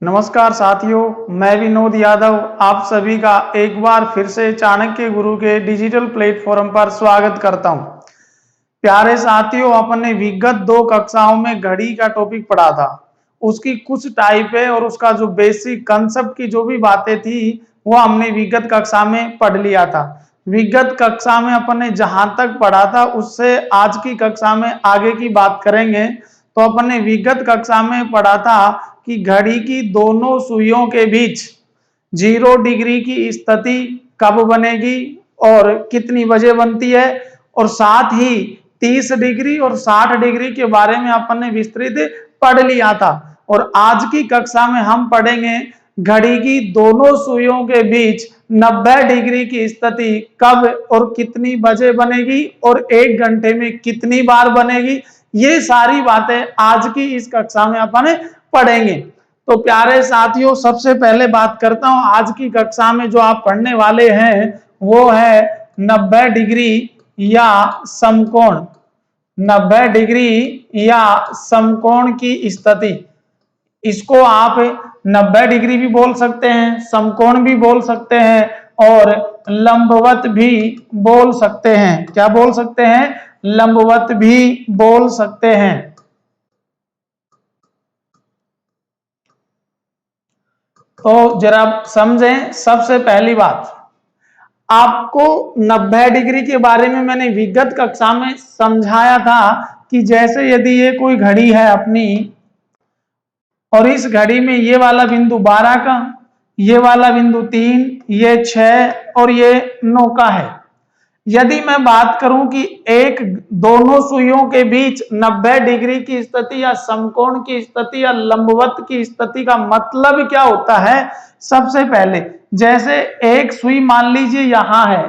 नमस्कार साथियों, मैं विनोद यादव आप सभी का एक बार फिर से चाणक्य गुरु के डिजिटल प्लेटफॉर्म पर स्वागत करता हूं। प्यारे साथियों, अपने विगत 2 कक्षाओं में घड़ी का टॉपिक पढ़ा था। उसकी कुछ टाइप है और उसका जो बेसिक कंसेप्ट की जो भी बातें थी वो हमने विगत कक्षा में पढ़ लिया था। विगत कक्षा में अपन ने जहां तक पढ़ा था उससे आज की कक्षा में आगे की बात करेंगे। तो अपन ने विगत कक्षा में पढ़ा था कि घड़ी की दोनों सुइयों के बीच 0 डिग्री की स्थिति कब बनेगी और कितनी बजे बनती है, और साथ ही 30 डिग्री और 60 डिग्री के बारे में अपन ने विस्तृत पढ़ लिया था। और आज की कक्षा में हम पढ़ेंगे घड़ी की दोनों सुइयों के बीच 90 डिग्री की स्थिति कब और कितनी बजे बनेगी और 1 घंटे में कितनी बार बनेगी। ये सारी बातें आज की इस कक्षा में अपन पढ़ेंगे। तो प्यारे साथियों, सबसे पहले बात करता हूं आज की कक्षा में जो आप पढ़ने वाले हैं वो है 90 डिग्री या समकोण। 90 डिग्री या समकोण की स्थिति, इसको आप 90 डिग्री भी बोल सकते हैं, समकोण भी बोल सकते हैं और लंबवत भी बोल सकते हैं। क्या बोल सकते हैं? लंबवत भी बोल सकते हैं। तो जरा समझें, सबसे पहली बात आपको 90 डिग्री के बारे में मैंने विगत कक्षा में समझाया था कि जैसे यदि ये कोई घड़ी है अपनी और इस घड़ी में ये वाला बिंदु 12 का, ये वाला बिंदु 3, ये 6 और ये 9 का है। यदि मैं बात करूं कि एक दोनों सुइयों के बीच 90 डिग्री की स्थिति या समकोण की स्थिति या लंबवत की स्थिति का मतलब क्या होता है। सबसे पहले जैसे एक सुई मान लीजिए यहां है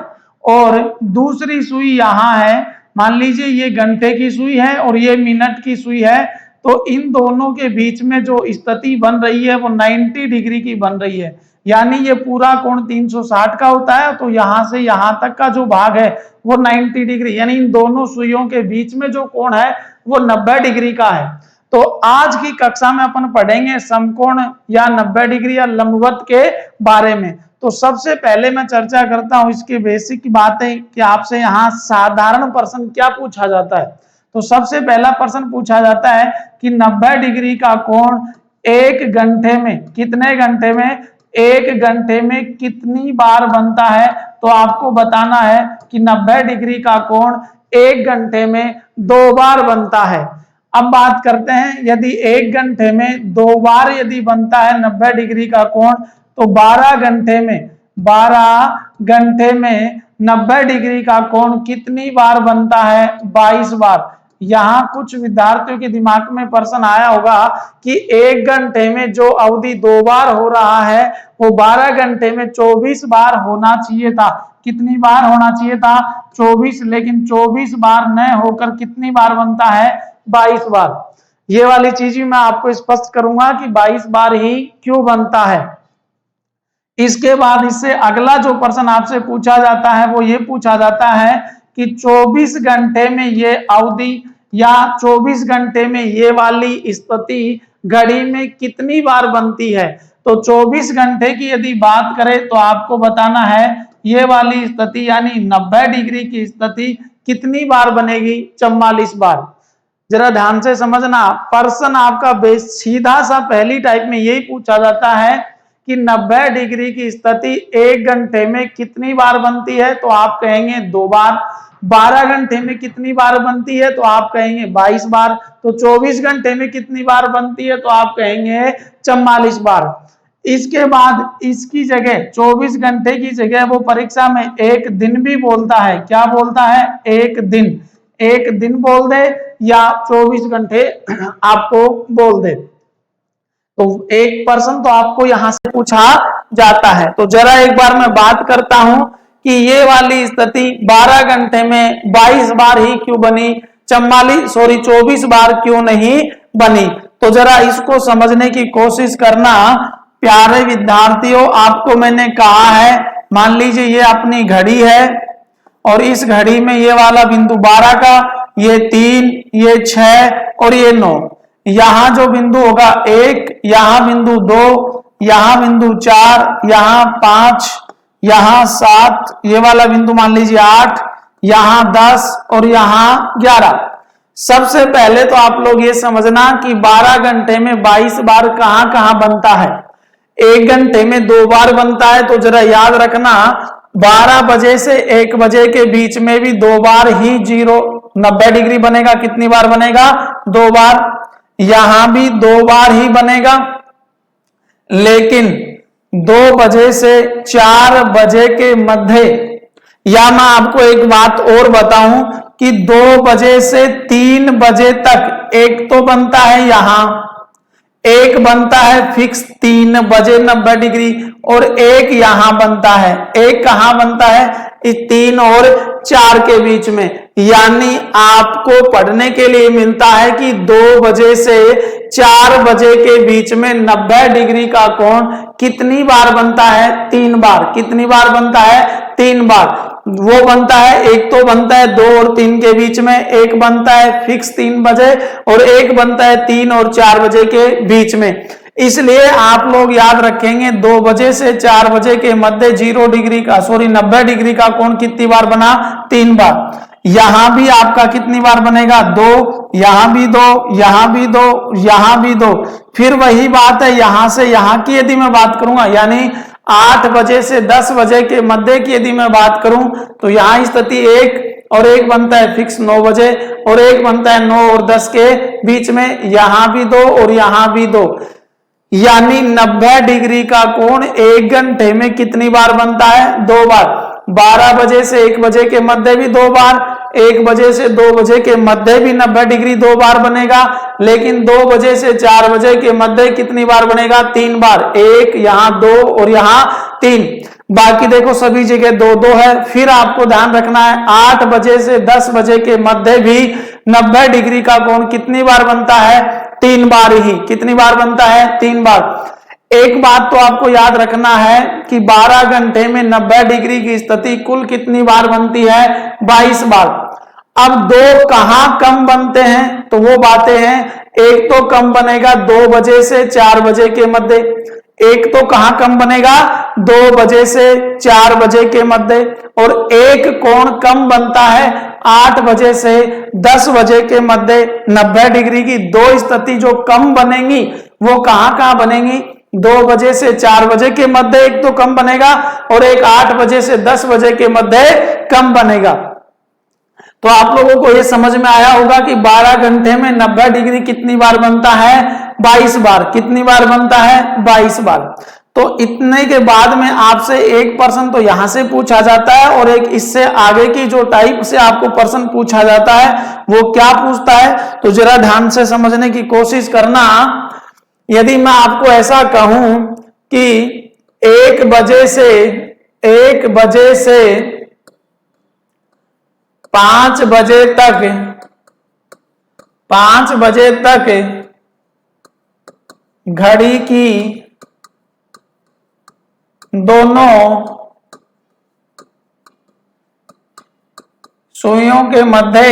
और दूसरी सुई यहां है, मान लीजिए ये घंटे की सुई है और ये मिनट की सुई है, तो इन दोनों के बीच में जो स्थिति बन रही है वो 90 डिग्री की बन रही है। यानी ये पूरा कोण 360 का होता है, तो यहां से यहां तक का जो भाग है वो 90 डिग्री, यानी इन दोनों सुइयों के बीच में जो कोण है वो 90 डिग्री का है। तो आज की कक्षा में अपन पढ़ेंगे समकोण या 90 डिग्री या लंबवत के बारे में। तो सबसे पहले मैं चर्चा करता हूं इसकी बेसिक बातें कि आपसे यहाँ साधारण प्रश्न क्या पूछा जाता है। तो सबसे पहला प्रश्न पूछा जाता है कि 90 डिग्री का कोण 1 घंटे में, कितने घंटे में? 1 घंटे में कितनी बार बनता है। तो आपको बताना है कि 90 डिग्री का कोण 1 घंटे में 2 बार बनता है। अब बात करते हैं, यदि 1 घंटे में 2 बार यदि बनता है 90 डिग्री का कोण, तो 12 घंटे में 90 डिग्री का कोण कितनी बार बनता है? 22 बार। यहां कुछ विद्यार्थियों के दिमाग में प्रश्न आया होगा कि 1 घंटे में जो अवधि 2 बार हो रहा है वो 12 घंटे में 24 बार होना चाहिए था। कितनी बार होना चाहिए था? 24, लेकिन 24 बार न होकर कितनी बार बनता है? 22 बार। ये वाली चीज भी मैं आपको स्पष्ट करूंगा कि 22 बार ही क्यों बनता है। इसके बाद इससे अगला जो प्रश्न आपसे पूछा जाता है वो ये पूछा जाता है कि 24 घंटे में ये अवधि या 24 घंटे में ये वाली स्थिति घड़ी में कितनी बार बनती है। तो 24 घंटे की यदि बात करें तो आपको बताना है ये वाली स्थिति यानी 90 डिग्री की स्थिति कितनी बार बनेगी? 44 बार। जरा ध्यान से समझना, प्रश्न आपका सीधा सा पहली टाइप में यही पूछा जाता है कि 90 डिग्री की स्थिति 1 घंटे में कितनी बार बनती है, तो आप कहेंगे 2 बार। 12 घंटे में कितनी बार बनती है, तो आप कहेंगे 22 बार। तो 24 घंटे में कितनी बार बनती है, तो आप कहेंगे 44 बार। इसके बाद इसकी जगह 24 घंटे की जगह वो परीक्षा में 1 दिन भी बोलता है। क्या बोलता है? 1 दिन। 1 दिन बोल दे या 24 घंटे आपको बोल दे, तो एक प्रश्न तो आपको यहां से पूछा जाता है। तो जरा एक बार मैं बात करता हूं कि ये वाली स्थिति 12 घंटे में 22 बार ही क्यों बनी, 24 बार क्यों नहीं बनी। तो जरा इसको समझने की कोशिश करना प्यारे विद्यार्थियों। आपको मैंने कहा है, मान लीजिए ये अपनी घड़ी है और इस घड़ी में ये वाला बिंदु 12 का, ये 3, ये 6 और ये 9, यहाँ जो बिंदु होगा 1, यहाँ बिंदु 2, यहाँ बिंदु 4, यहाँ 5, यहाँ 7, ये वाला बिंदु मान लीजिए 8, यहाँ 10 और यहाँ 11। सबसे पहले तो आप लोग ये समझना कि 12 घंटे में 22 बार कहां कहां बनता है। 1 घंटे में 2 बार बनता है, तो जरा याद रखना 12 बजे से 1 बजे के बीच में भी 2 बार ही 90 डिग्री बनेगा। कितनी बार बनेगा? 2 बार। यहां भी 2 बार ही बनेगा, लेकिन 2 बजे से 4 बजे के मध्य, या मैं आपको एक बात और बताऊं कि 2 बजे से 3 बजे तक एक तो बनता है यहां, एक बनता है फिक्स 3 बजे 90 डिग्री, और एक यहां बनता है। एक कहां बनता है? इस 3 और 4 के बीच में। यानी आपको पढ़ने के लिए मिलता है कि 2 बजे से 4 बजे के बीच में 90 डिग्री का कोण कितनी बार बनता है? 3 बार। कितनी बार बनता है? 3 बार। वो बनता है, एक तो बनता है 2 और 3 के बीच में, एक बनता है फिक्स 3 बजे, और एक बनता है 3 और 4 बजे के बीच में। इसलिए आप लोग याद रखेंगे 2 बजे से 4 बजे के मध्य 90 डिग्री का कोण कितनी बार बना? 3 बार। यहां भी आपका कितनी बार बनेगा? 2, यहां भी 2, यहां भी 2, यहां भी 2। फिर वही बात है, यहां से यहां की यदि मैं बात करूंगा, यानी 8 बजे से 10 बजे के मध्य की यदि मैं बात करूं, तो यहां स्थिति 1 और एक बनता है फिक्स 9 बजे, और एक बनता है 9 और 10 के बीच में। यहां भी 2 और यहां भी 2, यानी 90 डिग्री का कोण 1 घंटे में कितनी बार बनता है? 2 बार। 12 बजे से 1 बजे के मध्य भी 2 बार, 1 बजे से 2 बजे के मध्य भी 90 डिग्री 2 बार बनेगा, लेकिन 2 बजे से 4 बजे के मध्य कितनी बार बनेगा? 3 बार। 1, यहाँ 2 और यहाँ 3। बाकी देखो सभी जगह 2-2 है। फिर आपको ध्यान रखना है 8 बजे से 10 बजे के मध्य भी 90 डिग्री का कोण कितनी बार बनता है? 3 बार ही। कितनी बार बनता है? 3 बार। एक बात तो आपको याद रखना है कि 12 घंटे में 90 डिग्री की स्थिति कुल कितनी बार बनती है? 22 बार। अब 2 कहां कम बनते हैं, तो वो बातें हैं। एक तो कम बनेगा 2 बजे से 4 बजे के मध्य, एक तो कहां कम बनेगा? 2 बजे से 4 बजे के मध्य, और एक कोण कम बनता है 8 बजे से 10 बजे के मध्य। 90 डिग्री की 2 स्थिति जो कम बनेंगी वो कहां कहां बनेंगी? 2 बजे से 4 बजे के मध्य एक तो कम बनेगा, और एक 8 बजे से 10 बजे के मध्य कम बनेगा। तो आप लोगों को यह समझ में आया होगा कि 12 घंटे में 90 डिग्री कितनी बार बनता है? 22 बार। कितनी बार बनता है? 22 बार। तो इतने के बाद में आपसे एक प्रश्न तो यहां से पूछा जाता है, और एक इससे आगे की जो टाइप से आपको प्रश्न पूछा जाता है वो क्या पूछता है, तो जरा ध्यान से समझने की कोशिश करना। यदि मैं आपको ऐसा कहूं कि 1 बजे से 5 बजे तक घड़ी की दोनों सुइयों के मध्य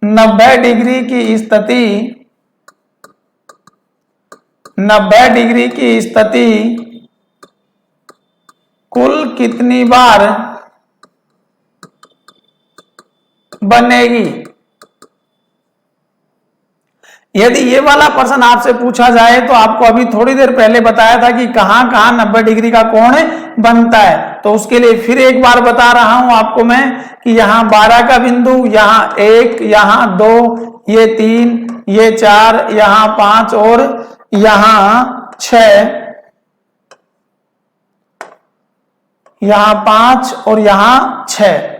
90 डिग्री की स्थिति 90 डिग्री की स्थिति कुल कितनी बार बनेगी? यदि ये वाला प्रश्न आपसे पूछा जाए तो आपको अभी थोड़ी देर पहले बताया था कि कहां कहां 90 डिग्री का कोण बनता है, तो उसके लिए फिर एक बार बता रहा हूं आपको मैं कि यहां 12 का बिंदु, यहां 1, यहां 2, ये 3, ये 4, यहां 5 और यहां 6, यहां 5 और यहां 6।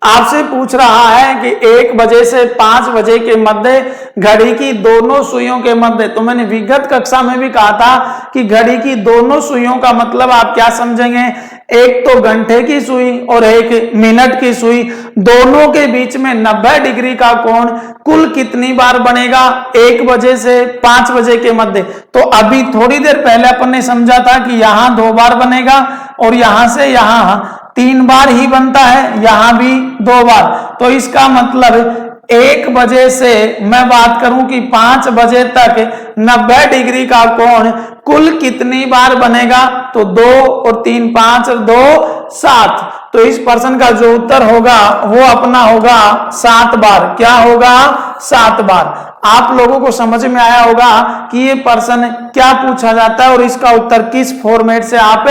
आपसे पूछ रहा है कि 1 बजे से 5 बजे के मध्य घड़ी की दोनों सुइयों के मध्य। तो मैंने विगत कक्षा में भी कहा था कि घड़ी की दोनों सुइयों का मतलब आप क्या समझेंगे? एक तो घंटे की सुई और एक मिनट की सुई, दोनों के बीच में 90 डिग्री का कोण कुल कितनी बार बनेगा? 1 बजे से 5 बजे के मध्य। तो अभी थोड़ी देर पहले अपन ने समझा था कि यहां 2 बार बनेगा, और यहां से यहां 3 बार ही बनता है, यहां भी 2 बार। तो इसका मतलब 1 बजे से मैं बात करूं कि 5 बजे तक 90 डिग्री का कोण कुल कितनी बार बनेगा, तो 2 और 3 5 और 2 7। तो इस प्रश्न का जो उत्तर होगा वो अपना होगा 7 बार। क्या होगा? 7 बार। आप लोगों को समझ में आया होगा कि ये प्रश्न क्या पूछा जाता है और इसका उत्तर किस फॉर्मेट से आप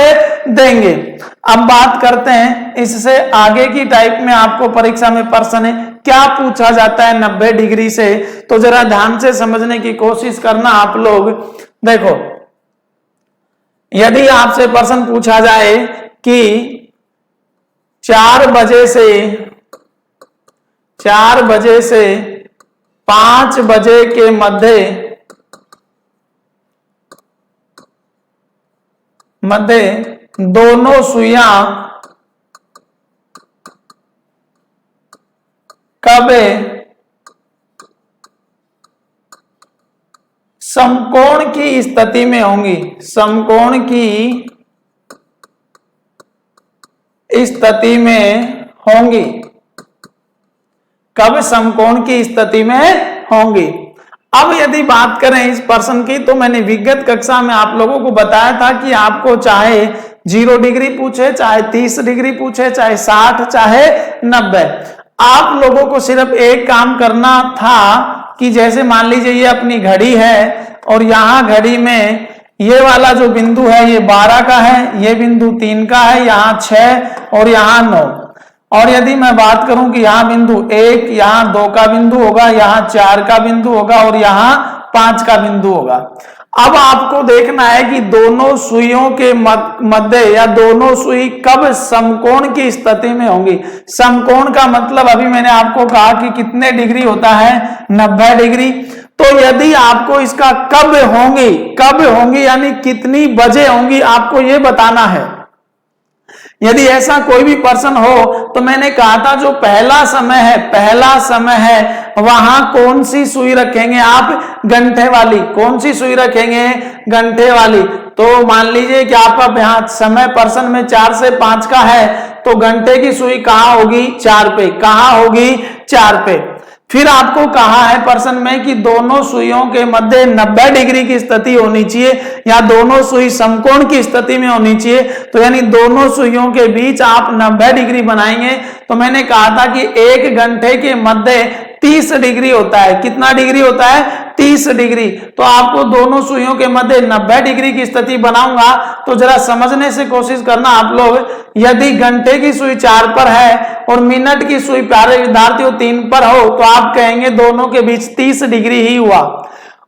देंगे। अब बात करते हैं इससे आगे की टाइप में आपको परीक्षा में प्रश्न क्या पूछा जाता है 90 डिग्री से। तो जरा ध्यान से समझने की कोशिश करना आप लोग। देखो, यदि आपसे प्रश्न पूछा जाए कि 4 बजे से 5 बजे के मध्य दोनों सुइयां कब समकोण की स्थिति में होंगी, समकोण की स्थिति में होंगी, कब समकोण की स्थिति में होंगी। अब यदि बात करें इस प्रश्न की, तो मैंने विगत कक्षा में आप लोगों को बताया था कि आपको चाहे 0 डिग्री पूछे, चाहे 30 डिग्री पूछे, चाहे 60, चाहे 90, आप लोगों को सिर्फ एक काम करना था कि जैसे मान लीजिए ये अपनी घड़ी है और यहाँ घड़ी में ये वाला जो बिंदु है ये 12 का है, ये बिंदु 3 का है, यहाँ 6 और यहाँ 9। और यदि मैं बात करूं कि यहाँ बिंदु 1, यहाँ 2 का बिंदु होगा, यहाँ 4 का बिंदु होगा और यहाँ 5 का बिंदु होगा। अब आपको देखना है कि दोनों सुइयों के मध्य या दोनों सुई कब समकोण की स्थिति में होंगी। समकोण का मतलब अभी मैंने आपको कहा कि कितने डिग्री होता है, 90 डिग्री। तो यदि आपको इसका कब होंगी यानी कितनी बजे होंगी, आपको ये बताना है। यदि ऐसा कोई भी प्रश्न हो तो मैंने कहा था जो पहला समय है वहां कौन सी सुई रखेंगे आप, घंटे वाली। कौन सी सुई रखेंगे, घंटे वाली। तो मान लीजिए कि आपका यहाँ समय प्रश्न में 4 से 5 का है, तो घंटे की सुई कहाँ होगी, 4 पे। कहाँ होगी, 4 पे। फिर आपको कहा है प्रश्न में कि दोनों सुइयों के मध्य 90 डिग्री की स्थिति होनी चाहिए या दोनों सुई समकोण की स्थिति में होनी चाहिए। तो यानी दोनों सुइयों के बीच आप 90 डिग्री बनाएंगे। तो मैंने कहा था कि 1 घंटे के मध्य 30 डिग्री होता है। कितना डिग्री होता है, 30 डिग्री। तो आपको दोनों सुइयों के मध्य 90 डिग्री की स्थिति बनाऊंगा। तो जरा समझने से कोशिश करना आप लोग। यदि घंटे की सुई 4 पर है और मिनट की सुई, प्यारे विद्यार्थियों, 3 पर हो, तो आप कहेंगे दोनों के बीच 30 डिग्री ही हुआ।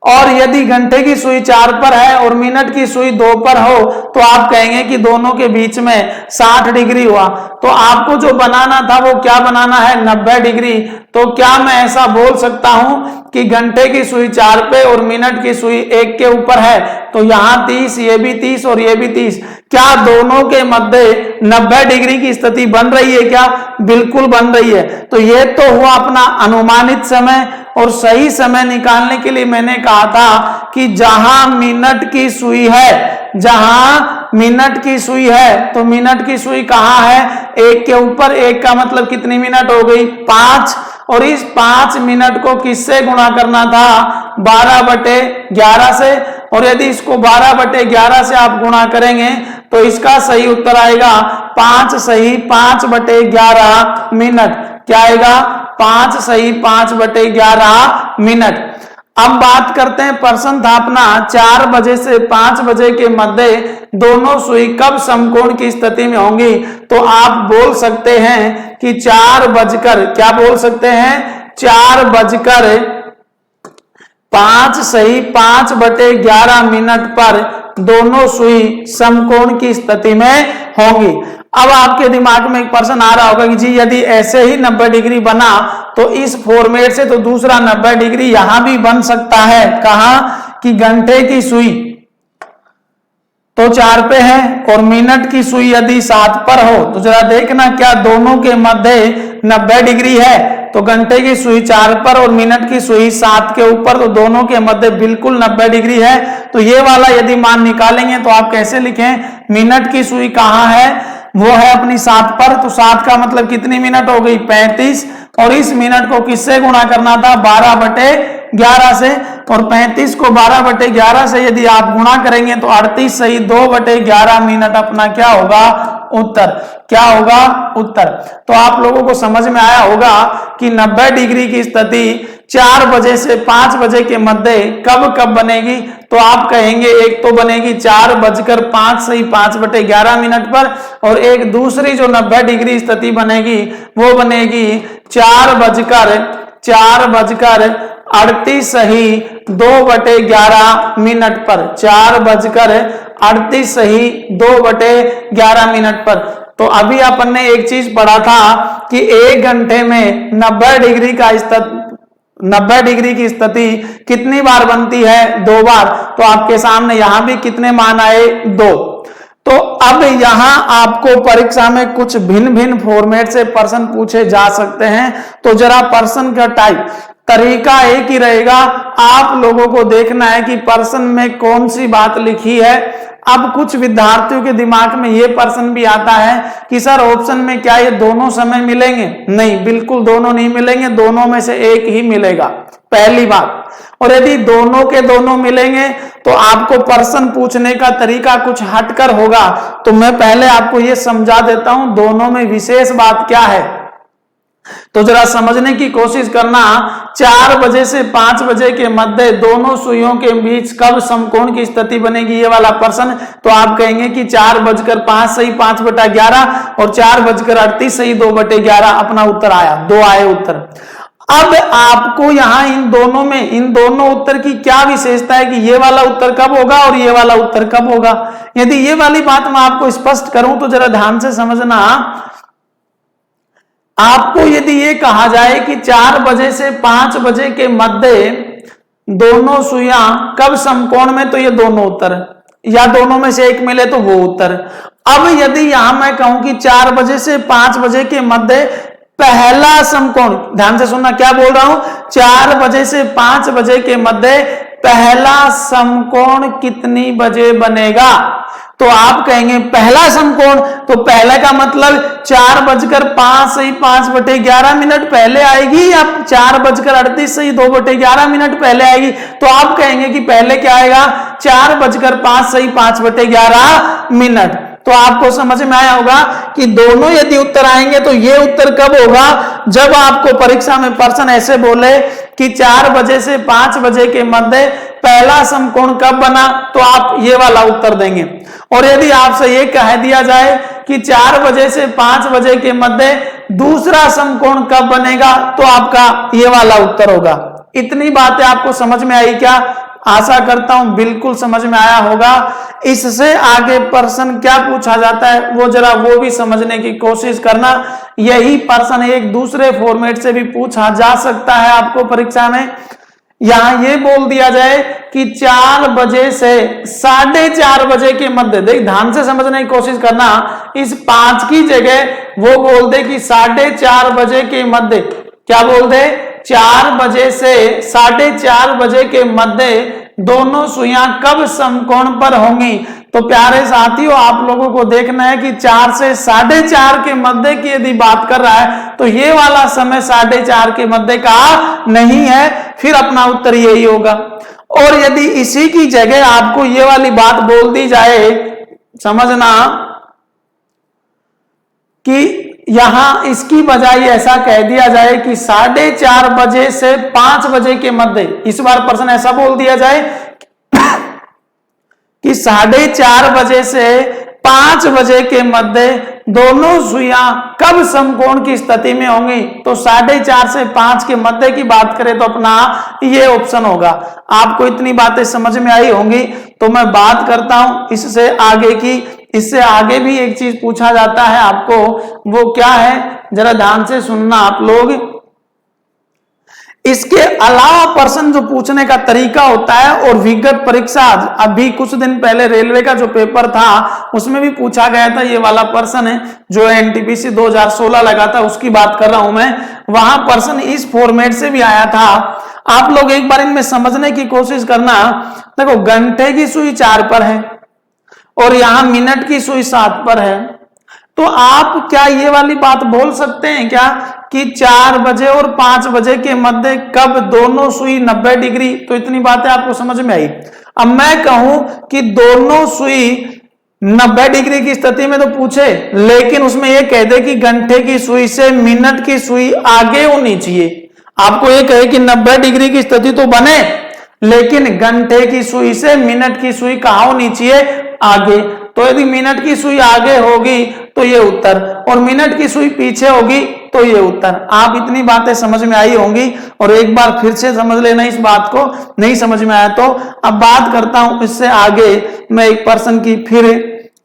और यदि घंटे की सुई 4 पर है और मिनट की सुई 2 पर हो, तो आप कहेंगे कि दोनों के बीच में 60 डिग्री हुआ। तो आपको जो बनाना था वो क्या बनाना है, 90 डिग्री। तो क्या मैं ऐसा बोल सकता हूं कि घंटे की सुई 4 पे और मिनट की सुई 1 के ऊपर है, तो यहाँ 30, ये भी 30 और ये भी 30। क्या दोनों के मध्य 90 डिग्री की स्थिति बन रही है क्या? बिल्कुल बन रही है। तो ये तो हुआ अपना अनुमानित समय। और सही समय निकालने के लिए मैंने कहा था कि जहां मिनट की सुई है, जहां मिनट की सुई है, तो मिनट की सुई कहाँ है, 1 के ऊपर। 1 का मतलब कितनी मिनट हो गई, 5। और इस 5 मिनट को किससे गुणा करना था, 12/11 से। और यदि इसको 12/11 से आप गुणा करेंगे तो इसका सही उत्तर आएगा 5 सही 5/11 मिनट। क्या आएगा, 5 सही 5/11 मिनट। अब बात करते हैं, प्रश्न था अपना 4 बजे से 5 बजे के मध्य दोनों सुई कब समकोण की स्थिति में होंगी। तो आप बोल सकते हैं कि 4 बजकर, क्या बोल सकते हैं, 4:05 सही 5/11 मिनट पर दोनों सुई समकोण की स्थिति में होंगी। अब आपके दिमाग में एक प्रश्न आ रहा होगा कि जी यदि ऐसे ही 90 डिग्री बना तो इस फॉर्मेट से तो दूसरा 90 डिग्री यहां भी बन सकता है। कहां, कि घंटे की सुई तो 4 पे है और मिनट की सुई यदि 7 पर हो, तो जरा देखना क्या दोनों के मध्य 90 डिग्री है। तो घंटे की सुई 4 पर और मिनट की सुई 7 के ऊपर, तो दोनों के मध्य बिल्कुल 90 डिग्री है। तो ये वाला यदि मान निकालेंगे तो आप कैसे लिखें, मिनट की सुई कहाँ है, वो है अपनी 7 पर, तो 7 का मतलब कितनी मिनट हो गई 35, और इस मिनट को किससे गुणा करना था 12/11 से, और 35 को 12/11 से यदि आप गुणा करेंगे तो 38 सही 2/11 मिनट अपना क्या होगा उत्तर, क्या होगा उत्तर। तो आप लोगों को समझ में आया होगा कि 90 डिग्री की स्थिति 4 बजे से 5 बजे के मध्य कब कब बनेगी। तो आप कहेंगे एक तो बनेगी 4:05 सही 5/11 मिनट पर, और एक दूसरी जो 90 डिग्री स्थिति बनेगी वो बनेगी 4:38 सही 2/11 मिनट पर, 4:38 सही 2/11 मिनट पर। तो अभी अपन ने एक चीज पढ़ा था कि 1 घंटे में 90 डिग्री की स्थिति कितनी बार बनती है 2 बार। तो आपके सामने यहां भी कितने मान आए 2। तो अब यहां आपको परीक्षा में कुछ भिन्न भिन्न फॉर्मेट से प्रश्न पूछे जा सकते हैं। तो जरा प्रश्न का टाइप तरीका एक ही रहेगा, आप लोगों को देखना है कि प्रश्न में कौन सी बात लिखी है। अब कुछ विद्यार्थियों के दिमाग में यह प्रश्न भी आता है कि सर ऑप्शन में क्या ये दोनों समय मिलेंगे? नहीं, बिल्कुल दोनों नहीं मिलेंगे, दोनों में से एक ही मिलेगा, पहली बात। और यदि दोनों के दोनों मिलेंगे तो आपको प्रश्न पूछने का तरीका कुछ हटकर होगा। तो मैं पहले आपको यह समझा देता हूं दोनों में विशेष बात क्या है, तो जरा समझने की कोशिश करना। 4 बजे से 5 बजे के मध्य दोनों सुइयों के बीच कब समकोण की स्थिति बनेगी, ये वाला प्रश्न। तो आप कहेंगे कि 4:05 सही 5/11 और 4:38 सही 2/11 अपना उत्तर आया, 2 आए उत्तर। अब आपको यहां इन दोनों उत्तर की क्या विशेषता है कि ये वाला उत्तर कब होगा और ये वाला उत्तर कब होगा। यदि ये वाली बात मैं आपको स्पष्ट करूं तो जरा ध्यान से समझना। आपको यदि ये कहा जाए कि 4 बजे से 5 बजे के मध्य दोनों सुइयां कब समकोण में, तो ये दोनों उत्तर, या दोनों में से एक मिले तो वो उत्तर। अब यदि यहां मैं कहूं कि 4 बजे से 5 बजे के मध्य पहला समकोण, ध्यान से सुनना क्या बोल रहा हूं, 4 बजे से 5 बजे के मध्य पहला समकोण कितनी बजे बनेगा। तो आप कहेंगे पहला समकोण, तो पहले का मतलब 4:05 सही 5/11 मिनट पहले आएगी या 4:38 सही 2/11 मिनट पहले आएगी। तो आप कहेंगे कि पहले क्या आएगा 4:05 सही 5/11 मिनट। तो आपको समझ में आया होगा कि दोनों यदि उत्तर आएंगे तो ये उत्तर कब होगा, जब आपको परीक्षा में प्रश्न ऐसे बोले कि 4 बजे से 5 बजे के मध्य पहला समकोण कब बना, तो आप ये वाला उत्तर देंगे। और यदि आपसे ये कह दिया जाए कि 4 बजे से 5 बजे के मध्य दूसरा समकोण कब बनेगा, तो आपका ये वाला उत्तर होगा। इतनी बातें आपको समझ में आई क्या? आशा करता हूं बिल्कुल समझ में आया होगा। इससे आगे प्रश्न क्या पूछा जाता है वो जरा वो भी समझने की कोशिश करना। यही प्रश्न एक दूसरे फॉर्मेट से भी पूछा जा सकता है आपको परीक्षा में। यहां ये बोल दिया जाए कि 4 बजे से 4:30 बजे के मध्य, देख ध्यान से समझने की कोशिश करना, इस 5 की जगह वो बोल दे कि 4:30 बजे के मध्य, क्या बोल दे 4 बजे से 4:30 बजे के मध्य दोनों सुइयां कब समकोण पर होंगी। तो प्यारे साथियों आप लोगों को देखना है कि 4 से 4:30 के मध्य की यदि बात कर रहा है तो ये वाला समय 4:30 के मध्य का नहीं है, फिर अपना उत्तर यही होगा। और यदि इसी की जगह आपको ये वाली बात बोल दी जाए, समझना कि यहां इसकी बजाय ऐसा कह दिया जाए कि 4:30 बजे से 5 बजे के मध्य, इस बार प्रश्न ऐसा बोल दिया जाए कि 4:30 बजे से 5 बजे के मध्य दोनों सुइयां कब समकोण की स्थिति में होंगी। तो 4:30 से 5 के मध्य की बात करें तो अपना ये ऑप्शन होगा। आपको इतनी बातें समझ में आई होंगी। तो मैं बात करता हूं इससे आगे की। इससे आगे भी एक चीज पूछा जाता है आपको, वो क्या है जरा ध्यान से सुनना आप लोग। इसके अलावा प्रश्न जो पूछने का तरीका होता है और विगत परीक्षा, अभी कुछ दिन पहले रेलवे का जो पेपर था उसमें भी पूछा गया था ये वाला प्रश्न है जो एनटीपीसी 2016 लगा था, उसकी बात कर रहा हूं मैं। वहां प्रश्न इस फॉर्मेट से भी आया था। आप लोग एक बार इनमें समझने की कोशिश करना। देखो घंटे की सुई 4 पर है और यहां मिनट की सुई 7 पर है। तो आप क्या ये वाली बात बोल सकते हैं क्या कि 4 बजे और 5 बजे के मध्य कब दोनों सुई 90 डिग्री? तो इतनी बातें आपको समझ में आई। अब मैं कहूं कि दोनों सुई 90 डिग्री की स्थिति में तो पूछे, लेकिन उसमें यह कह दे कि घंटे की सुई से मिनट की सुई आगे होनी चाहिए। आपको यह कहे कि 90 डिग्री की स्थिति तो बने, लेकिन घंटे की सुई से मिनट की सुई कहां होनी चाहिए? आगे। तो यदि मिनट की सुई आगे होगी तो ये उत्तर, और मिनट की सुई पीछे होगी तो ये उत्तर। आप इतनी बातें समझ में आई होंगी, और एक बार फिर से समझ लेना इस बात को, नहीं समझ में आया तो। अब बात करता हूं इससे आगे मैं एक प्रश्न की। फिर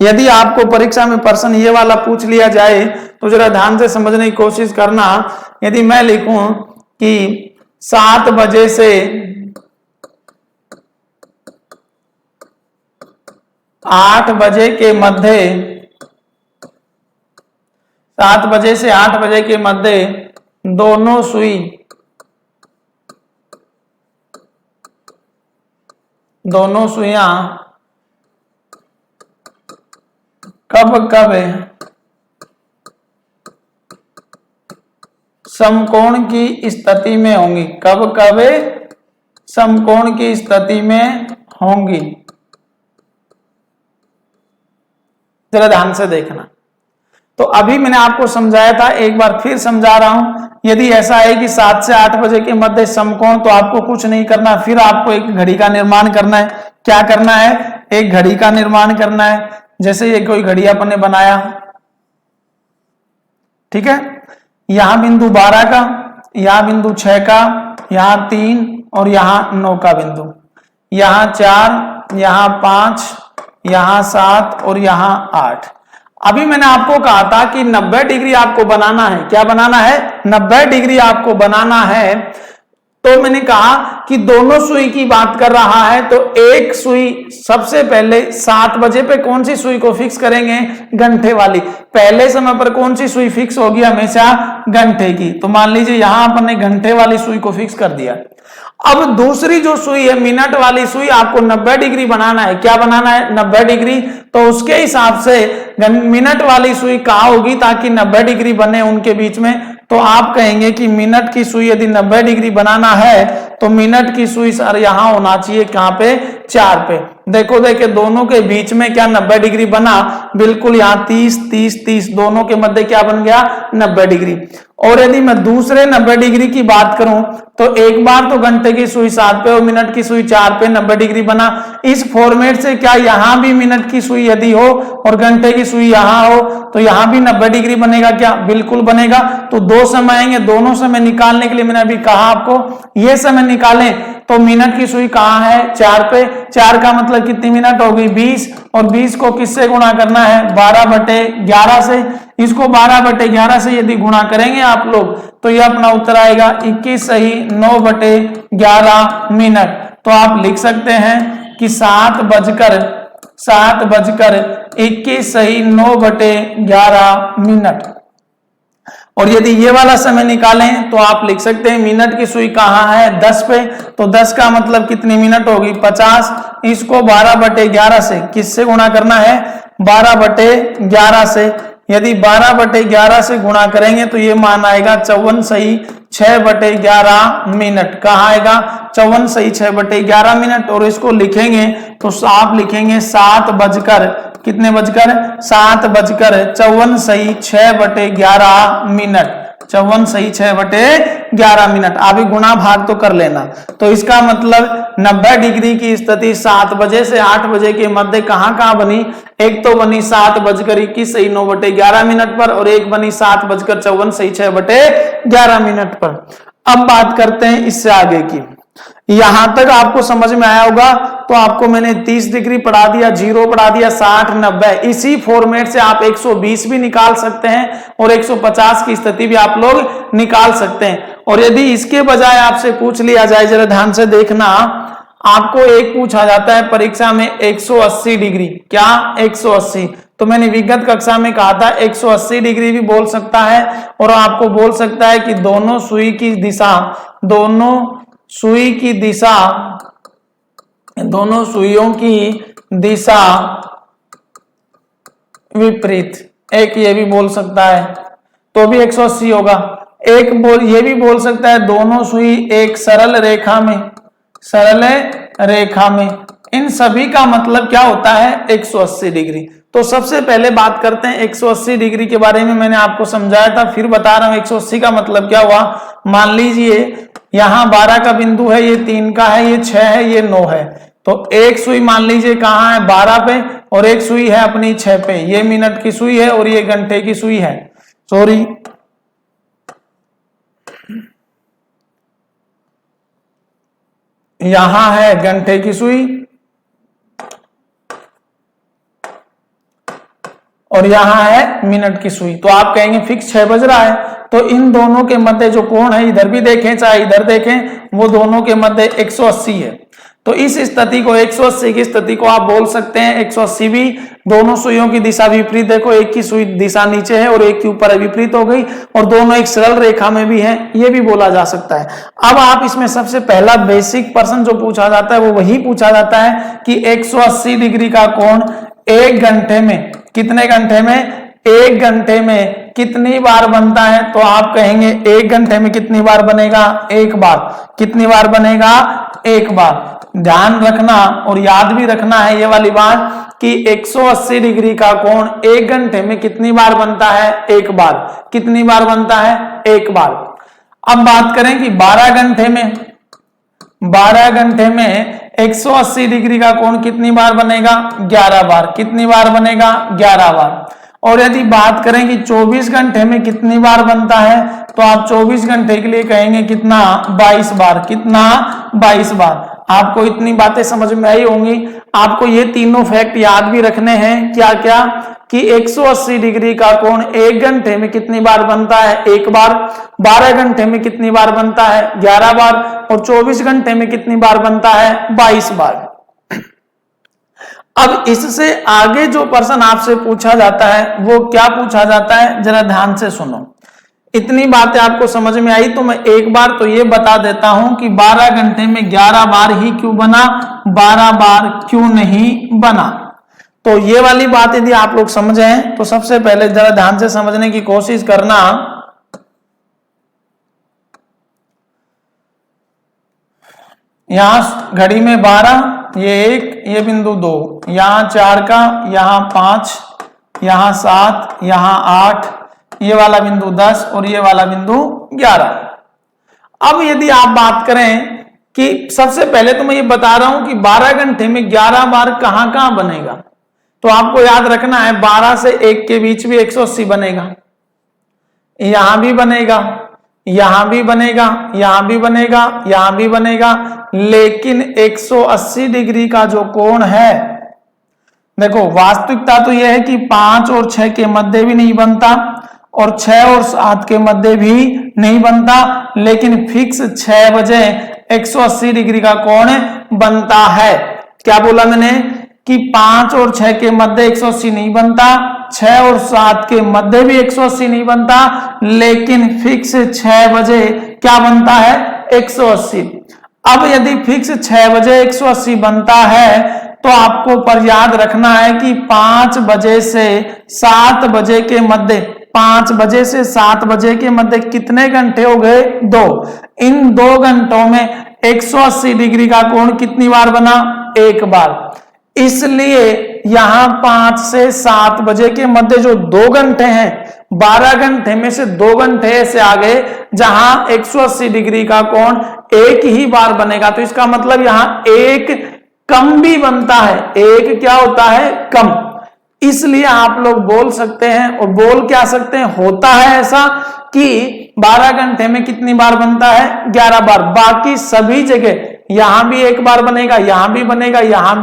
यदि आपको परीक्षा में प्रश्न ये वाला पूछ लिया जाए तो जरा ध्यान से समझने की कोशिश करना। यदि मैं लिखूं कि 7 बजे से 8 बजे के मध्य, 7 बजे से 8 बजे के मध्य दोनों सुइयां कब कब समकोण की स्थिति में होंगी? कब कब समकोण की स्थिति में होंगी? जरा ध्यान से देखना। तो अभी मैंने आपको समझाया था, एक बार फिर समझा रहा हूं। यदि ऐसा है कि 7 से 8 बजे के मध्य समकोण, तो आपको कुछ नहीं करना, फिर आपको एक घड़ी का निर्माण करना है। क्या करना है? एक घड़ी का निर्माण करना है। जैसे ये कोई घड़ी अपन ने बनाया, ठीक है, यहां बिंदु 12 का, यहां बिंदु 6 का, यहां 3 और यहां 9 का बिंदु, यहां 4, यहां 5, यहां 7 और यहां 8। अभी मैंने आपको कहा था कि 90 डिग्री आपको बनाना है। क्या बनाना है? 90 डिग्री आपको बनाना है। तो मैंने कहा कि दोनों सुई की बात कर रहा है, तो एक सुई सबसे पहले 7 बजे पे कौन सी सुई को फिक्स करेंगे? घंटे वाली। पहले समय पर कौन सी सुई फिक्स होगी? हमेशा घंटे की। तो मान लीजिए यहां अपन ने घंटे वाली सुई को फिक्स कर दिया। अब दूसरी जो सुई है मिनट वाली सुई, आपको 90 डिग्री बनाना है। क्या बनाना है? 90 डिग्री। तो उसके हिसाब से मिनट वाली सुई कहां होगी ताकि 90 डिग्री बने उनके बीच में? तो आप कहेंगे कि मिनट की सुई यदि 90 डिग्री बनाना है तो मिनट की सुई सर यहां होना चाहिए, कहां पे? 4 पे। देखो देखे दोनों के बीच में क्या 90 डिग्री बना? बिल्कुल, यहां 30 30 30 दोनों के मध्य क्या बन गया? 90 डिग्री। और यदि मैं दूसरे 90 डिग्री की बात करूं तो एक बार तो घंटे की सुई 7 पे और मिनट की सुई 4 पे 90 डिग्री बना। इस फॉर्मेट से क्या यहां भी मिनट की सुई यदि हो और घंटे की सुई यहां हो तो यहां भी 90 डिग्री बनेगा क्या? बिल्कुल बनेगा। तो दो समय आएंगे, दोनों समय निकालने के लिए मैंने अभी कहा आपको ये समय निकालें तो मिनट की सुई कहां है? 4 पे। 4 का मतलब कितनी मिनट होगी? 20। और 20 को किससे गुणा करना है? 12/11 से। इसको 12/11 से यदि गुणा करेंगे आप लोग तो ये अपना उत्तर आएगा 21 सही 9/11 मिनट। तो आप लिख सकते हैं कि 7:21 सही 9/11 मिनट। और यदि ये वाला समय निकालें तो आप लिख सकते हैं मिनट की सुई कहां है? 10 पे। तो 10 का मतलब कितनी मिनट होगी? 50। इसको 12/11 से किससे गुणा करना है? 12/11 से। यदि 12/11 से गुणा करेंगे तो ये मान आएगा 54 सही 6/11 मिनट। कहाँ आएगा? 54 सही 6/11 मिनट। और इसको लिखेंगे तो आप लिखेंगे 7:54 सही 6/11 मिनट। 54 सही 6/11 मिनट। अभी गुणा भाग तो कर लेना। तो इसका मतलब 90 डिग्री की स्थिति 7 बजे से 8 बजे के मध्य कहां कहां बनी? एक तो बनी 7:21 सही 9/11 मिनट पर, और एक बनी 7:54 सही 6/11 मिनट पर। अब बात करते हैं इससे आगे की। यहां तक आपको समझ में आया होगा। तो आपको मैंने 30 डिग्री पढ़ा दिया, 0 पढ़ा दिया, 60 90। इसी फॉर्मेट से आप 120 भी निकाल सकते हैं और 150 की स्थिति भी आप लोग निकाल सकते हैं। और यदि इसके बजाय आपसे पूछ लिया जाए, जरा ध्यान से देखना, आपको एक पूछा जाता है परीक्षा में 180 डिग्री। क्या? 180। तो मैंने विगत कक्षा में कहा था 180 डिग्री भी बोल सकता है, और आपको बोल सकता है कि दोनों सुइयों की दिशा विपरीत। एक ये भी बोल सकता है तो भी 180 होगा। ये भी बोल सकता है दोनों सुई एक सरल रेखा में, इन सभी का मतलब क्या होता है 180 डिग्री। तो सबसे पहले बात करते हैं 180 डिग्री के बारे में, मैंने आपको समझाया था, फिर बता रहा हूं 180 का मतलब क्या हुआ। मान लीजिए यहां 12 का बिंदु है, ये 3 का है, ये 6 है, ये 9 है, तो एक सुई मान लीजिए कहां है 12 पे और एक सुई है अपनी 6 पे, ये मिनट की सुई है और ये घंटे की सुई है, सॉरी यहां है घंटे की सुई और यहां है मिनट की सुई। तो आप कहेंगे फिक्स 6 बज रहा है, तो इन दोनों के मध्य जो कोण है, इधर भी देखें चाहे इधर देखें, वो दोनों के मध्य 180 है। तो इस स्थिति को 180 की स्थिति को आप बोल सकते हैं 180 भी। दोनों सुइयों की दिशा विपरीत, देखो एक की सुई दिशा नीचे है और एक के ऊपर विपरीत हो गई, और दोनों एक सरल रेखा में भी है, ये भी बोला जा सकता है। अब आप इसमें सबसे पहला बेसिक प्रश्न जो पूछा जाता है वो वही पूछा जाता है कि 180 डिग्री का कोण एक घंटे में, कितने घंटे में, एक घंटे में कितनी बार बनता है। तो आप कहेंगे एक घंटे में कितनी बार बनेगा, एक बार। कितनी बार बनेगा, एक बार। ध्यान रखना और याद भी रखना है ये वाली बात कि 180 डिग्री का कोण एक घंटे में कितनी बार बनता है, एक बार। कितनी बार बनता है, एक बार। अब बात करें कि 12 घंटे में 180 डिग्री का कोण कितनी बार बनेगा, 11 बार। कितनी बार बनेगा, 11 बार। और यदि बात करें कि 24 घंटे में कितनी बार बनता है, तो आप 24 घंटे के लिए कहेंगे कितना, 22 बार। कितना, 22 बार। आपको इतनी बातें समझ में आई होंगी। आपको ये तीनों फैक्ट याद भी रखने हैं, क्या क्या, कि 180 डिग्री का कोण एक घंटे में कितनी बार बनता है, एक बार। 12 घंटे में कितनी बार बनता है, 11 बार। और 24 घंटे में कितनी बार बनता है, 22 बार। अब इससे आगे जो प्रश्न आपसे पूछा जाता है वो क्या पूछा जाता है, जरा ध्यान से सुनो। इतनी बातें आपको समझ में आई तो मैं एक बार तो ये बता देता हूं कि 12 घंटे में 11 बार ही क्यों बना, 12 बार क्यों नहीं बना। तो ये वाली बात यदि आप लोग समझें तो सबसे पहले जरा ध्यान से समझने की कोशिश करना। यहां घड़ी में 12, ये 1, ये बिंदु 2, यहां 4 का, यहां 5, यहां 7, यहां 8, ये वाला बिंदु 10 और ये वाला बिंदु 11। अब यदि आप बात करें कि सबसे पहले तो मैं ये बता रहा हूं कि 12 घंटे में 11 बार कहां कहां बनेगा, तो आपको याद रखना है 12 से 1 के बीच भी 180 बनेगा, यहां भी बनेगा, यहां भी बनेगा, यहां भी बनेगा, यहां भी बनेगा। लेकिन 180 डिग्री का जो कोण है, देखो वास्तविकता तो यह है कि 5 और 6 के मध्य भी नहीं बनता और 6 और 7 के मध्य भी नहीं बनता, लेकिन फिक्स 6 बजे 180 डिग्री का कोण बनता है। क्या बोला मैंने कि 5 और 6 के मध्य 180 नहीं बनता, 6 और 7 के मध्य भी 180 नहीं बनता, लेकिन फिक्स 6 बजे क्या बनता है, 180। अब यदि फिक्स 6 बजे 180 बनता है तो आपको पर याद रखना है कि 5 बजे से 7 बजे के मध्य, 5 बजे से 7 बजे के मध्य कितने घंटे हो गए, 2। इन 2 घंटों में 180 डिग्री का कोण कितनी बार बना, एक बार। इसलिए यहां 5 से 7 बजे के मध्य जो 2 घंटे हैं, 12 घंटे में से 2 घंटे ऐसे आ गए जहां 180 डिग्री का कोण एक ही बार बनेगा। तो इसका मतलब यहां एक कम भी बनता है, एक क्या होता है, कम। इसलिए आप लोग बोल सकते हैं और बोल क्या सकते हैं, होता है ऐसा कि 12 घंटे में कितनी बार बनता है, 11 बार। बाकी सभी जगह यहां भी एक बार बनेगा, यहां भी बनेगा, यहां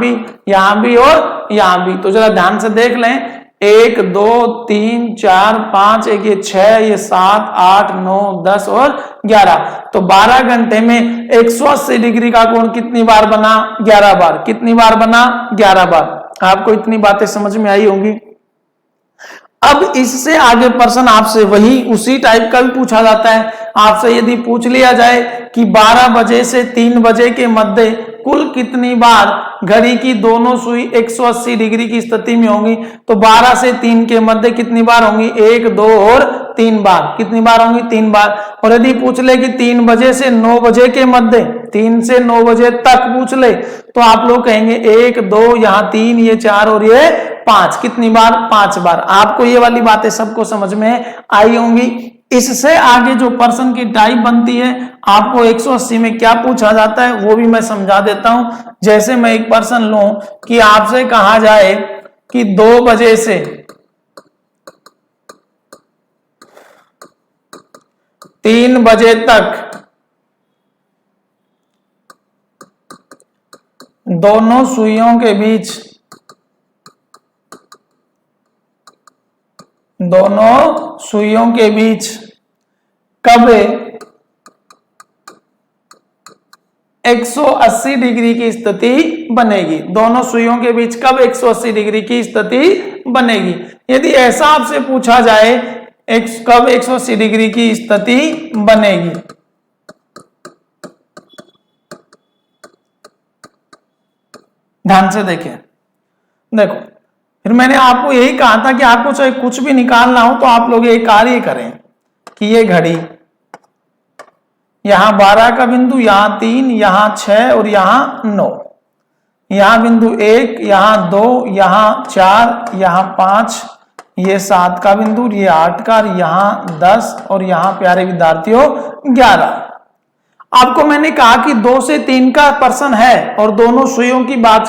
भी और यहां भी। तो जरा ध्यान से देख लें, 1 2 3 4 5, एक ये 6, ये 7 8 9 10 और 11। तो 12 घंटे में 180 डिग्री का कोण कितनी बार बना, 11 बार। कितनी बार बना, 11 बार। आपको इतनी बातें समझ में आई होंगी। अब इससे आगे प्रश्न आपसे वही उसी टाइप का भी पूछा जाता है। आपसे यदि पूछ लिया जाए कि 12 बजे से 3 बजे के मध्य कुल कितनी बार घड़ी की दोनों सुई 180 डिग्री की स्थिति में होंगी? तो 12 से 3 के मध्य कितनी बार होंगी? 1, 2 और 3 बार। कितनी बार होंगी? 3 बार। और यदि पूछ ले कि 3 बजे से 9 बजे के मध्य, 3 से 9 बजे तक पूछ ले, तो आप लोग कहेंगे 1, 2, यहाँ 3, ये 4 और ये 5। कितनी बार? 5 बार। आपको ये वाली बातें सबको समझ में आई होंगी। इससे आगे जो पर्सन की टाइप बनती है, आपको 180 में क्या पूछा जाता है वो भी मैं समझा देता हूं। जैसे मैं एक पर्सन लूं कि आपसे कहा जाए कि 2 बजे से 3 बजे तक दोनों सुइयों के बीच कब 180 डिग्री की स्थिति बनेगी? दोनों सुइयों के बीच कब 180 डिग्री की स्थिति बनेगी? यदि ऐसा आपसे पूछा जाए कब 180 डिग्री की स्थिति बनेगी, ध्यान से देखें। देखो, फिर मैंने आपको यही कहा था कि आपको चाहे कुछ भी निकालना हो तो आप लोग ये कार्य करें कि ये घड़ी यहां 12 का बिंदु, यहां 3, यहां 6 और यहां 9, यहां बिंदु 1, यहां 2, यहां 4, यहां 5, ये 7 का बिंदु, ये 8 का, यहां 10 और यहां प्यारे विद्यार्थियों 11। आपको मैंने कहा कि 2 से 3 का पर्सन है और दोनों सुइयों की बात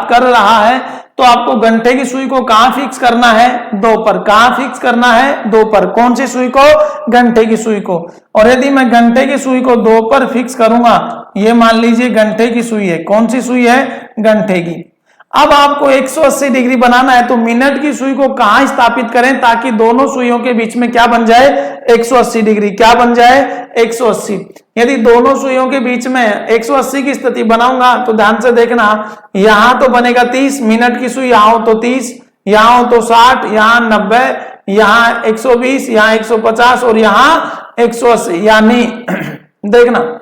कर रहा है, तो आपको घंटे की सुई को कहां फिक्स करना है? 2 पर। कहां फिक्स करना है? 2 पर। कौन सी सुई को? घंटे की सुई को। और यदि मैं घंटे की सुई को 2 पर फिक्स करूंगा, ये मान लीजिए घंटे की सुई है। कौन सी सुई है? घंटे की। अब आपको 180 डिग्री बनाना है, तो मिनट की सुई को कहां स्थापित करें ताकि दोनों सुइयों के बीच में क्या बन जाए? 180 डिग्री। क्या बन जाए? 180। यदि दोनों सुइयों के बीच में 180 की स्थिति बनाऊंगा तो ध्यान से देखना, यहां तो बनेगा 30, मिनट की सुई यहां हो तो 30, यहां हो तो 60, यहां 90, यहां 120, यहां 150 और यहां 180। यानी देखना,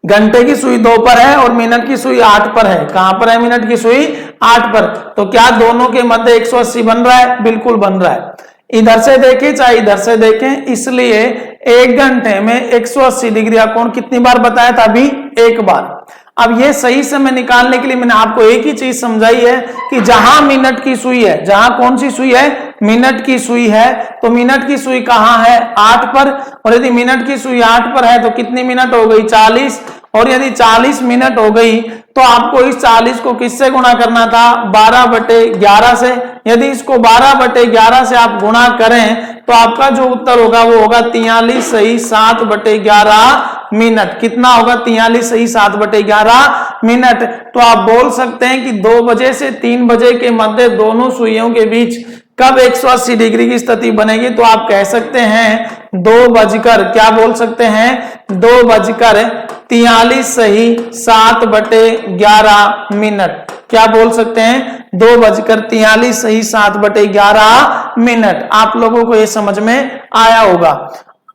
घंटे की सुई 2 पर है और मिनट की सुई 8 पर है। कहां पर है मिनट की सुई? 8 पर। तो क्या दोनों के मध्य 180 बन रहा है? बिल्कुल बन रहा है। इधर से देखें चाहे इधर से देखें, इसलिए 1 घंटे में 180 डिग्री का कोण कितनी बार बताया था? अभी 1 बार। अब ये सही समय निकालने के लिए मैंने आपको एक ही चीज समझाई है कि जहां मिनट की सुई है, जहां कौन सी सुई है? मिनट की सुई है, तो मिनट की सुई कहां है? 8 पर। और यदि मिनट की सुई 8 पर है तो कितनी मिनट हो गई? 40। और यदि 40 मिनट हो गई तो आपको इस 40 को किससे गुणा करना था? 12/11 से। यदि इसको 12/11 से आप गुणा करें तो आपका जो उत्तर होगा वो होगा 43 सही 7/11 मिनट। कितना होगा? 43 सही 7/11 मिनट। तो आप बोल सकते हैं कि 2 बजे से 3 बजे के मध्य दोनों सुइयों के बीच कब 180 डिग्री की स्थिति बनेगी? तो आप कह सकते हैं 2 बजकर, क्या बोल सकते हैं? 2:43 सही 7/11 मिनट। क्या बोल सकते हैं? 2:43 सही 7/11 मिनट। आप लोगों को ये समझ में आया होगा।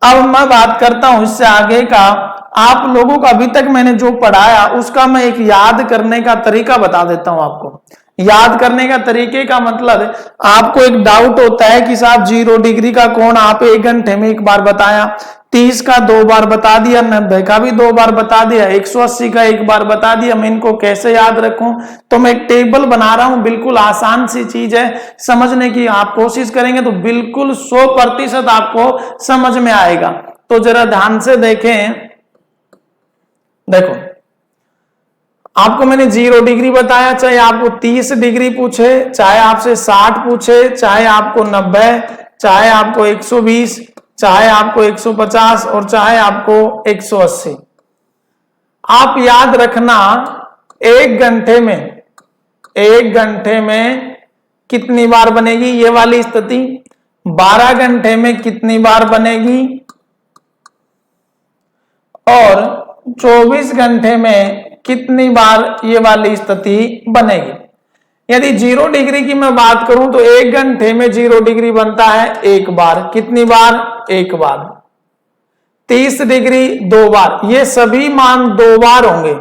अब मैं बात करता हूं इससे आगे का। आप लोगों को अभी तक मैंने जो पढ़ाया उसका मैं एक याद करने का तरीका बता देता हूं आपको। याद करने का तरीके का मतलब, आपको एक डाउट होता है कि साहब 0 डिग्री का कोण आप 1 घंटे में 1 बार बताया, 30 का 2 बार बता दिया, 90 का भी 2 बार बता दिया, 180 का 1 बार बता दिया, मैं इनको कैसे याद रखूं? तो मैं एक टेबल बना रहा हूं, बिल्कुल आसान सी चीज है, समझने की आप कोशिश करेंगे तो बिल्कुल 100% आपको समझ में आएगा। तो जरा ध्यान से देखें। देखो, आपको मैंने 0 डिग्री बताया, चाहे आपको 30 डिग्री पूछे, चाहे आपसे 60 पूछे, चाहे आपको 90, चाहे आपको 120, चाहे आपको 150 और चाहे आपको 180। आप याद रखना 1 घंटे में कितनी बार बनेगी ये वाली स्थिति, 12 घंटे में कितनी बार बनेगी और 24 घंटे में कितनी बार ये वाली स्थिति बनेगी। यदि 0 डिग्री की मैं बात करूं तो 1 घंटे में 0 डिग्री बनता है 1 बार। कितनी बार? 1 बार। 30 डिग्री 2 बार। ये सभी मान 2 बार होंगे।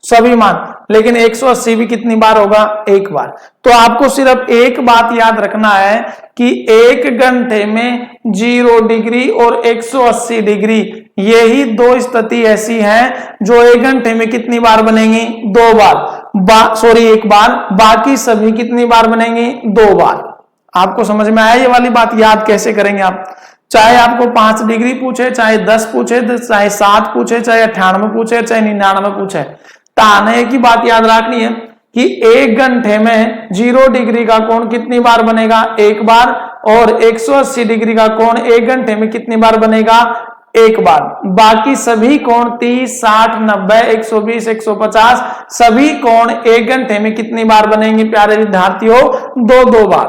सभी मान, लेकिन 180 भी कितनी बार होगा? एक बार। तो आपको सिर्फ एक बात याद रखना है कि 1 घंटे में 0 डिग्री और 180 डिग्री, यही दो स्थिति ऐसी हैं जो 1 घंटे में कितनी बार बनेंगी? 2 बार। सॉरी, 1 बार। बाकी सभी कितनी बार बनेंगी? 2 बार। आपको समझ में आया ये वाली बात? याद कैसे करेंगे आप? चाहे आपको 5 डिग्री पूछे, चाहे 10 पूछे, चाहे 7 पूछे, चाहे 98 पूछे, चाहे 99 पूछे, ताने की बात याद रखनी है कि 1 घंटे में 0 डिग्री का कोण कितनी बार बनेगा? 1 बार। और 180 डिग्री का कोण 1 घंटे में कितनी बार बनेगा? 1 बार। बाकी सभी कोण 30, 60, 90, 120, 150 सभी कोण 1 घंटे में कितनी बार बनेंगे प्यारे विद्यार्थियों? 2-2 बार।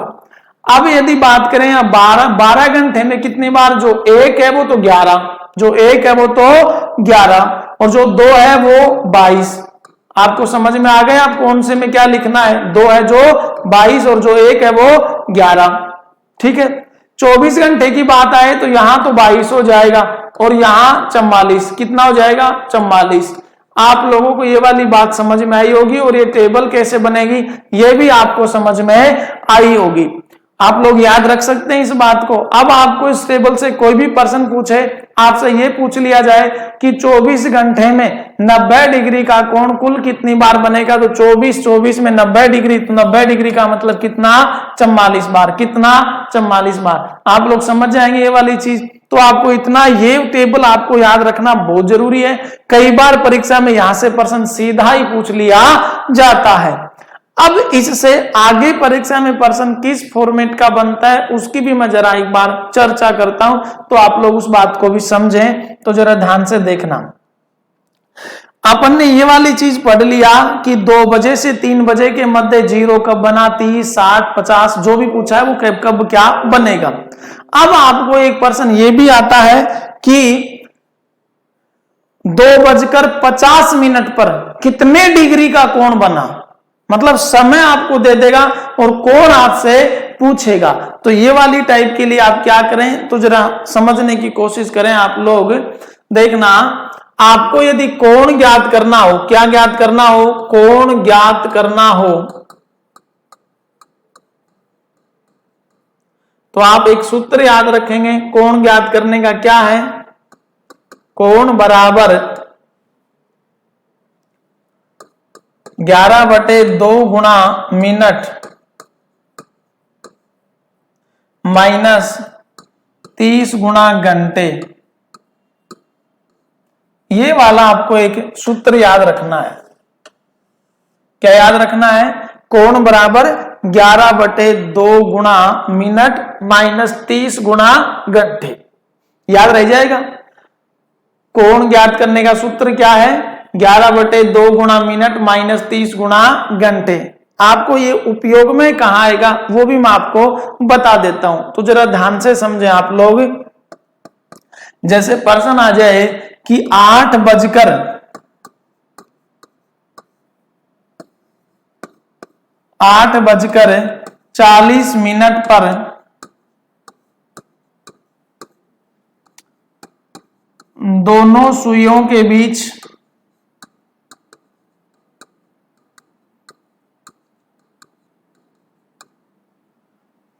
अब यदि बात करें 12 घंटे में कितनी बार? जो 1 है वो तो 11, जो 1 है वो तो 11 और जो 2 है वो 22। आपको समझ में आ गया आप कौन से में क्या लिखना है? 2 है जो 22 और जो 1 है वो 11। ठीक है। 24 घंटे की बात आए तो यहां तो 22 हो जाएगा और यहां 44। कितना हो जाएगा? 44। आप लोगों को ये वाली बात समझ में आई होगी और ये टेबल कैसे बनेगी ये भी आपको समझ में आई होगी। आप लोग याद रख सकते हैं इस बात को। अब आपको इस टेबल से कोई भी प्रश्न पूछे, आपसे ये पूछ लिया जाए कि 24 घंटे में 90 डिग्री का कोण कुल कितनी बार बनेगा? तो 24 में 90 डिग्री, तो 90 डिग्री का मतलब कितना? 44 बार। कितना? 44 बार। आप लोग समझ जाएंगे ये वाली चीज। तो आपको इतना ये टेबल आपको याद रखना बहुत जरूरी है। कई बार परीक्षा में यहां से प्रश्न सीधा ही पूछ लिया जाता है। अब इससे आगे परीक्षा में प्रश्न किस फॉर्मेट का बनता है उसकी भी मैं जरा एक बार चर्चा करता हूं, तो आप लोग उस बात को भी समझें। तो जरा ध्यान से देखना। अपन ने ये वाली चीज पढ़ लिया कि 2 बजे से 3 बजे के मध्य 0 कब बना? 30, 60, 50 जो भी पूछा है वो कब क्या बनेगा। अब आपको एक प्रश्न ये भी आता है कि 2:50 पर कितने डिग्री का कोण बना? मतलब समय आपको दे देगा और कोण आपसे पूछेगा। तो ये वाली टाइप के लिए आप क्या करें? तो जरा समझने की कोशिश करें आप लोग। देखना, आपको यदि कोण ज्ञात करना हो, क्या ज्ञात करना हो? कोण ज्ञात करना हो, तो आप एक सूत्र याद रखेंगे। कोण ज्ञात करने का क्या है? कोण बराबर 11/2 गुणा मिनट माइनस 30 गुणा घंटे। ये वाला आपको एक सूत्र याद रखना है। क्या याद रखना है? कोण बराबर 11/2 गुणा मिनट माइनस 30 गुणा घंटे। याद रह जाएगा। कोण ज्ञात करने का सूत्र क्या है? 11/2 गुणा मिनट माइनस 30 गुणा घंटे। आपको ये उपयोग में कहां आएगा वो भी मैं आपको बता देता हूं, तो जरा ध्यान से समझें आप लोग। जैसे प्रश्न आ जाए कि 8:40 पर दोनों सुइयों के बीच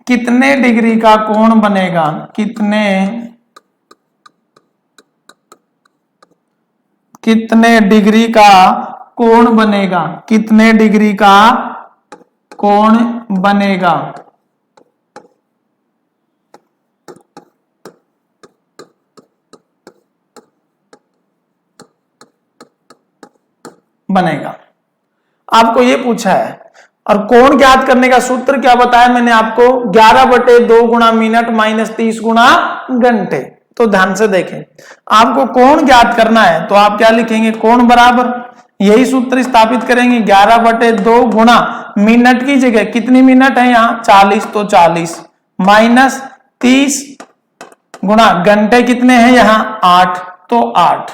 कितने डिग्री का कोण बनेगा? कितने डिग्री का कोण बनेगा? कितने डिग्री का कोण बनेगा? आपको ये पूछा है। और कोण ज्ञात करने का सूत्र क्या बताया मैंने आपको? 11/2 गुणा मिनट माइनस 30 गुणा घंटे। तो ध्यान से देखें, आपको कोण ज्ञात करना है तो आप क्या लिखेंगे? कोण बराबर यही सूत्र स्थापित करेंगे। 11/2 गुणा मिनट की जगह कितनी मिनट है यहाँ? 40, तो 40 माइनस 30 गुणा घंटे कितने हैं यहाँ? 8, तो 8।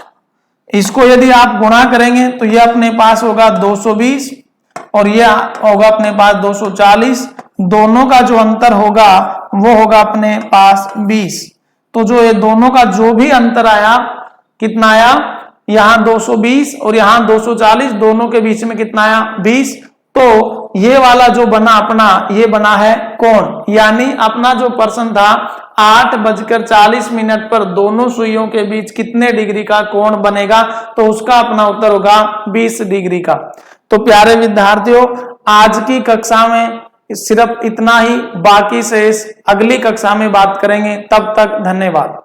इसको यदि आप गुणा करेंगे तो ये अपने पास होगा 220 और ये होगा अपने पास 240। दोनों का जो अंतर होगा वो होगा अपने पास 20। तो जो ये दोनों का जो भी अंतर आया, कितना आया? यहाँ 220 और यहाँ 240, दोनों के बीच में कितना आया 20। तो ये वाला जो बना अपना, ये बना है कोण। यानी अपना जो प्रश्न था 8:40 पर दोनों सुइयों के बीच कितने डिग्री का कोण बनेगा, तो उसका अपना उत्तर होगा 20 डिग्री का। तो प्यारे विद्यार्थियों, आज की कक्षा में सिर्फ इतना ही, बाकी से अगली कक्षा में बात करेंगे। तब तक धन्यवाद।